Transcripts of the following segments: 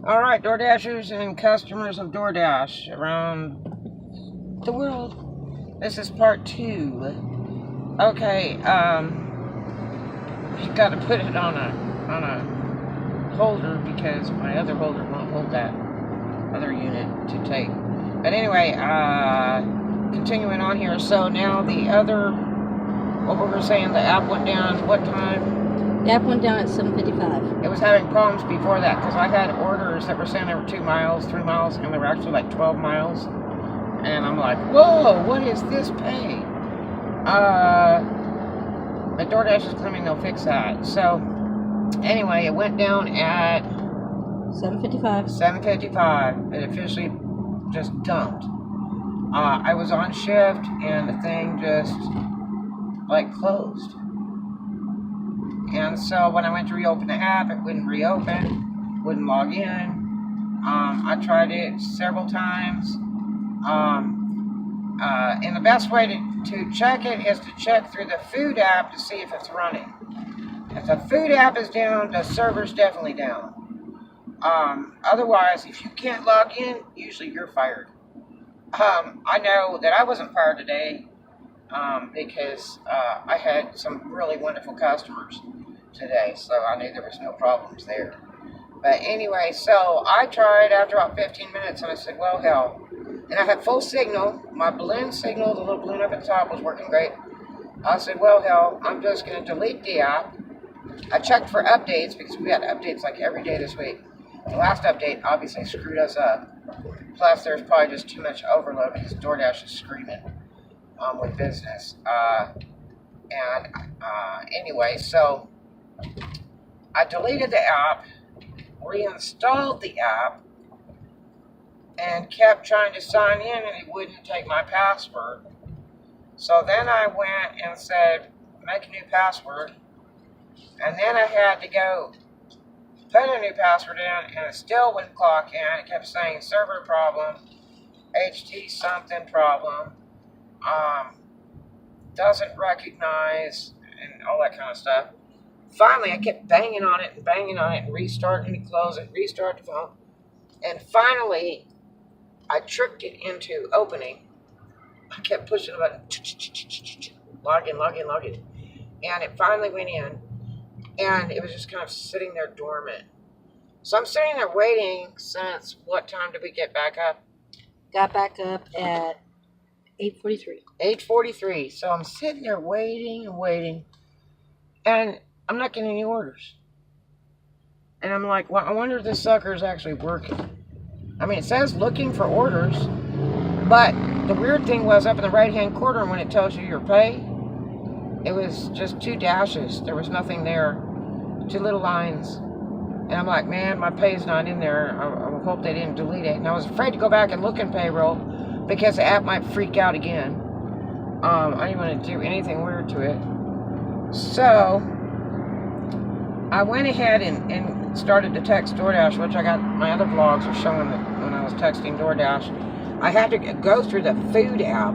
Alright, DoorDashers and customers of DoorDash around the world. This is part 2. Okay, you gotta put it on a holder because my other holder won't hold that other unit to take. But anyway, continuing on here. So now the other, what we were saying, the app went down what time? The app went down at 7:55. It was having problems before that because I had orders that were saying they were 2 miles, 3 miles, and they were actually like 12 miles. And I'm like, whoa, what is this pay? But DoorDash is claiming they'll fix that. So anyway, it went down at 7:55. 7:55. It officially just dumped. I was on shift and the thing just like closed. And so when I went to reopen the app, it wouldn't reopen, wouldn't log in. I tried it several times. And the best way to check it is to check through the food app to see if it's running. If the food app is down, the server's definitely down. Otherwise, if you can't log in, usually you're fired. I know that I wasn't fired today because I had some really wonderful customers today, so I knew there was no problems there. But anyway, so I tried after about 15 minutes and I said, well, hell. And I had full signal. My balloon signal, the little balloon up at the top, was working great. I said, well, hell, I'm just going to delete the app. I checked for updates because we had updates like every day this week. The last update obviously screwed us up. Plus, there's probably just too much overload because DoorDash is screaming with business. Anyway, so I deleted the app, reinstalled the app, and kept trying to sign in, and it wouldn't take my password. So then I went and said, make a new password. And then I had to go put a new password in, and it still wouldn't clock in. It kept saying server problem, HT something problem, doesn't recognize, and all that kind of stuff. Finally, I kept banging on it and restarting to close it, restart the phone. And finally, I tricked it into opening. I kept pushing the button, log in. And it finally went in. And it was just kind of sitting there dormant. So I'm sitting there waiting since, what time did we get back up? Got back up at 8:43. 8:43. So I'm sitting there waiting. And I'm not getting any orders. And I'm like, well, I wonder if this sucker is actually working. I mean, it says looking for orders. But the weird thing was up in the right-hand corner when it tells you your pay, it was just 2 dashes. There was nothing there. 2 little lines. And I'm like, man, my pay's not in there. I hope they didn't delete it. And I was afraid to go back and look in payroll because the app might freak out again. I didn't want to do anything weird to it. So I went ahead and started to text DoorDash, which I got, my other vlogs are showing that when I was texting DoorDash. I had to go through the food app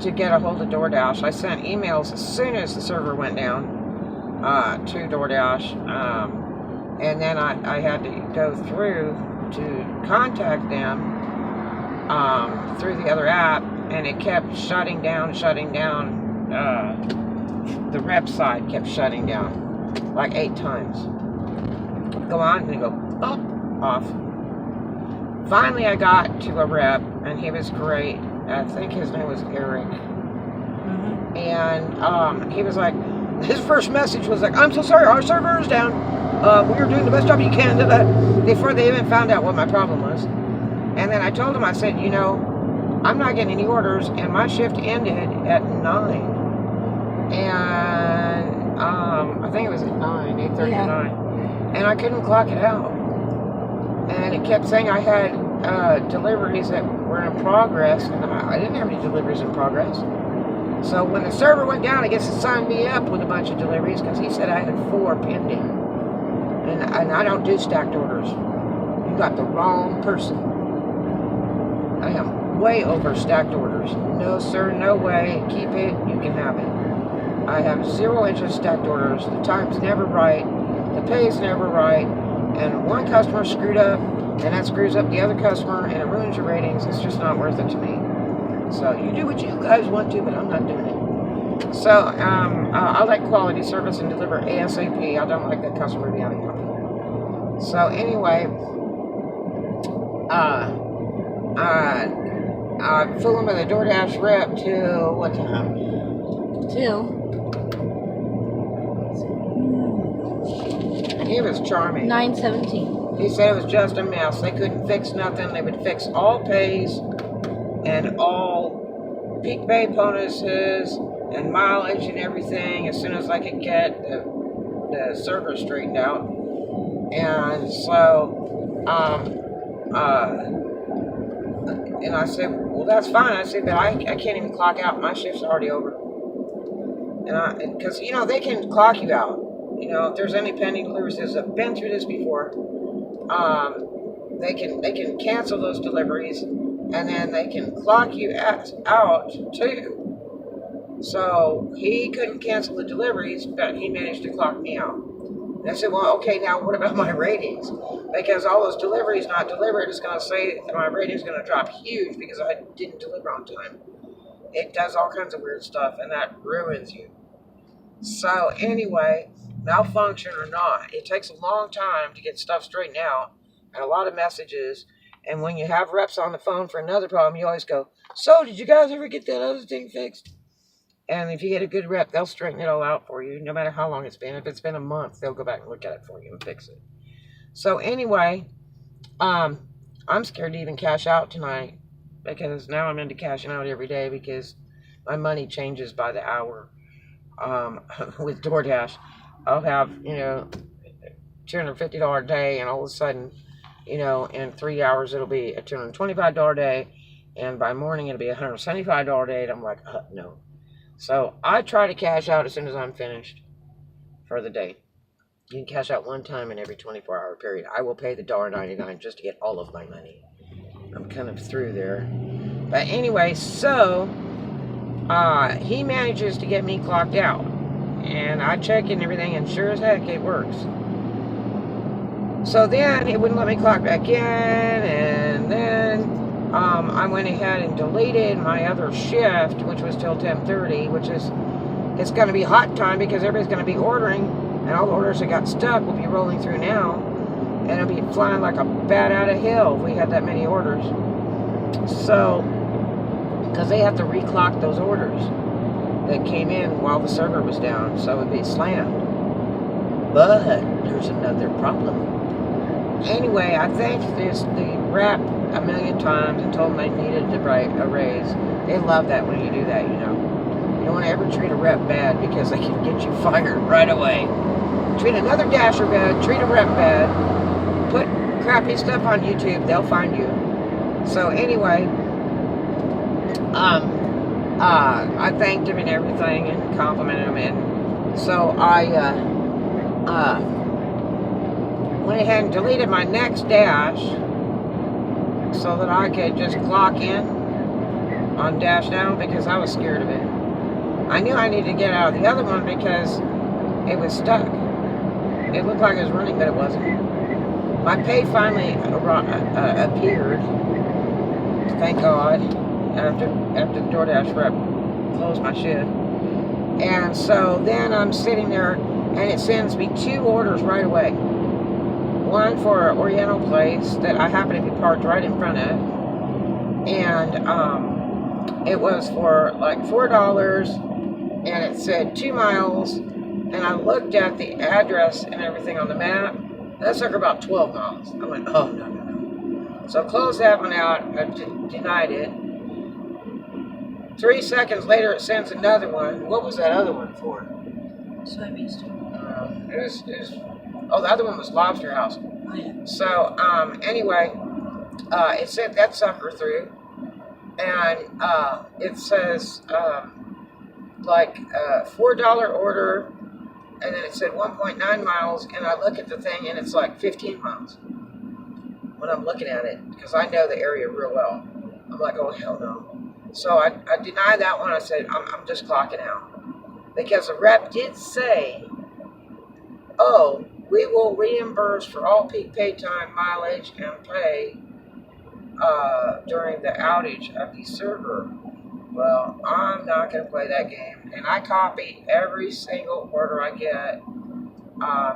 to get a hold of DoorDash. I sent emails as soon as the server went down to DoorDash, and then I had to go through to contact them through the other app, and it kept shutting down. The rep side kept shutting down like 8 times. Go on and go up, off. Finally, I got to a rep, and he was great. I think his name was Eric. Mm-hmm. And he was like, his first message was like, I'm so sorry, our server is down. We are doing the best job you can. Before they even found out what my problem was. And then I told him, I said, you know, I'm not getting any orders, and my shift ended at 9. And I think it was at 9, 8:30 yeah. or 9. And I couldn't clock it out. And it kept saying I had deliveries that were in progress, and I didn't have any deliveries in progress. So when the server went down, I guess it signed me up with a bunch of deliveries because he said I had 4 pending. And I don't do stacked orders. You got the wrong person. I am way over stacked orders. No, sir, no way. Keep it. You can have it. I have 0 interest stacked orders. The time's never right. The pay's never right. and one customer screwed up, and that screws up the other customer, and it ruins your ratings. It's just not worth it to me. So you do what you guys want to, but I'm not doing it. So I like quality service and deliver ASAP. I don't like that customer being unhappy. So anyway, I'm fooling with a DoorDash rep till what time? Till And he was charming. 9:17. He said it was just a mess. They couldn't fix nothing. They would fix all pays and all peak pay bonuses and mileage and everything as soon as I could get the server straightened out. And so, and I said, well, that's fine. I said, but I can't even clock out. My shift's already over. And because, they can clock you out. If there's any pending deliveries, I've been through this before. They can cancel those deliveries, and then they can clock you out too. So he couldn't cancel the deliveries, but he managed to clock me out. And I said, well, okay, now what about my ratings? Because all those deliveries not delivered is going to say that my rating's going to drop huge because I didn't deliver on time. It does all kinds of weird stuff, and that ruins you. So anyway, malfunction or not, it takes a long time to get stuff straightened out and a lot of messages. And when you have reps on the phone for another problem, you always go, so did you guys ever get that other thing fixed? And if you get a good rep, they'll straighten it all out for you, no matter how long it's been. If it's been a month, they'll go back and look at it for you and fix it. So anyway, I'm scared to even cash out tonight because now I'm into cashing out every day because my money changes by the hour. With DoorDash, I'll have, $250 a day, and all of a sudden, in 3 hours, it'll be a $225 day, and by morning, it'll be a $175 day, and I'm like, no. So I try to cash out as soon as I'm finished for the day. You can cash out one time in every 24-hour period. I will pay the $1.99 just to get all of my money. I'm kind of through there. But anyway, so he manages to get me clocked out. And I check and everything, and sure as heck, it works. So then it wouldn't let me clock back in, and then I went ahead and deleted my other shift, which was till 10:30, which is, it's going to be hot time because everybody's going to be ordering, and all the orders that got stuck will be rolling through now, and it'll be flying like a bat out of hell if we had that many orders. So, because they have to reclock those orders that came in while the server was down, so it'd be slammed. But there's another problem. Anyway, I thanked the rep a million times and told them they needed to write a raise. They love that when you do that, You don't want to ever treat a rep bad because they can get you fired right away. Treat another dasher bad, treat a rep bad, put crappy stuff on YouTube, they'll find you. So anyway, I thanked him and everything and complimented him, and so I went ahead and deleted my next dash so that I could just clock in on Dash Now because I was scared of it. I knew I needed to get out of the other one because it was stuck. It looked like it was running, but it wasn't. My pay finally appeared, thank God, after the DoorDash rep closed my shift. And so then I'm sitting there, and it sends me 2 orders right away. One for an Oriental place that I happen to be parked right in front of, and it was for like $4, and it said 2 miles, and I looked at the address and everything on the map. That took about 12 miles. I went, oh, no. So I closed that one out. I denied it. 3 seconds later, it sends another one. What was that other one for? Soybean stew. The other one was Lobster House. Oh, yeah. So, anyway, it sent that sucker through. And it says, $4 order. And then it said 1.9 miles. And I look at the thing, and it's like 15 miles. When I'm looking at it, because I know the area real well. I'm like, oh, hell no. So I denied that one. I said, I'm just clocking out. Because the rep did say, oh, we will reimburse for all peak pay time, mileage, and pay during the outage of the server. Well, I'm not going to play that game. And I copy every single order I get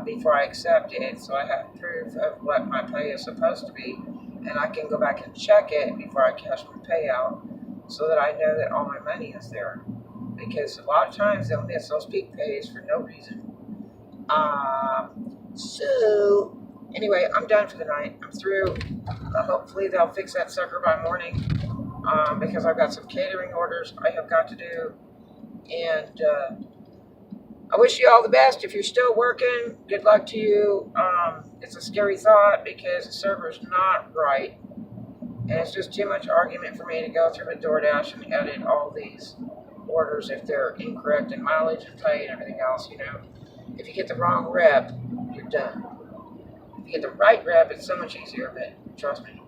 before I accept it, so I have proof of what my pay is supposed to be, and I can go back and check it before I cash my payout, so that I know that all my money is there. Because a lot of times they'll miss those peak pays for no reason. So anyway, I'm done for the night. I'm through. Hopefully they'll fix that sucker by morning, because I've got some catering orders I have got to do, and I wish you all the best. If you're still working, good luck to you. It's a scary thought because the server's not right, and it's just too much argument for me to go through with DoorDash and edit all these orders if they're incorrect in mileage and pay and everything else. If you get the wrong rep, you're done. If you get the right rep, it's so much easier, but trust me.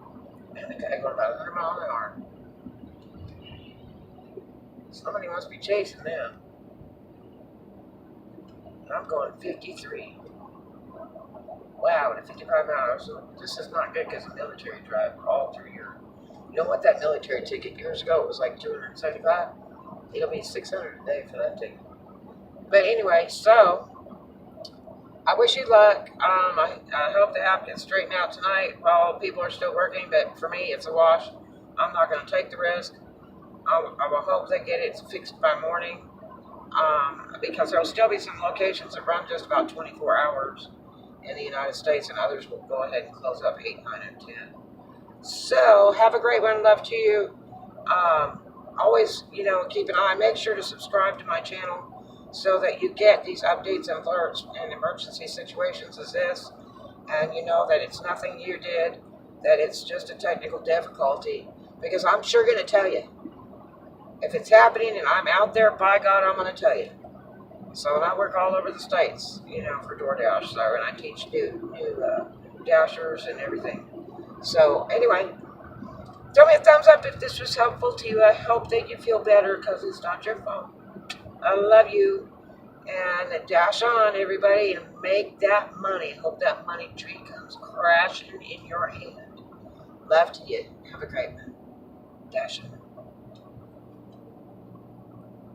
Man, the guy going about 100 miles an hour. Somebody must be chasing them. I'm going 53. Wow, at 55 miles. So this is not good because the military drive all through here. You know what? That military ticket years ago was like $275. It'll be $600 a day for that ticket. But anyway, so I wish you luck. I hope the app gets straightened out tonight while people are still working. But for me, it's a wash. I'm not going to take the risk. I will hope they get it fixed by morning. Because there will still be some locations that run just about 24 hours in the United States, and others will go ahead and close up 8, 9, and 10. So, have a great one. Love to you. Always, keep an eye. Make sure to subscribe to my channel so that you get these updates and alerts in emergency situations as this, and you know that it's nothing you did, that it's just a technical difficulty, because I'm sure going to tell you. If it's happening and I'm out there, by God, I'm going to tell you. So, and I work all over the states, for DoorDash. So, and I teach new dashers and everything. So, anyway, throw me a thumbs up if this was helpful to you. I hope that you feel better because it's not your fault. I love you. And dash on, everybody, and make that money. Hope that money tree comes crashing in your hand. Love to you. Have a great one. Dash on.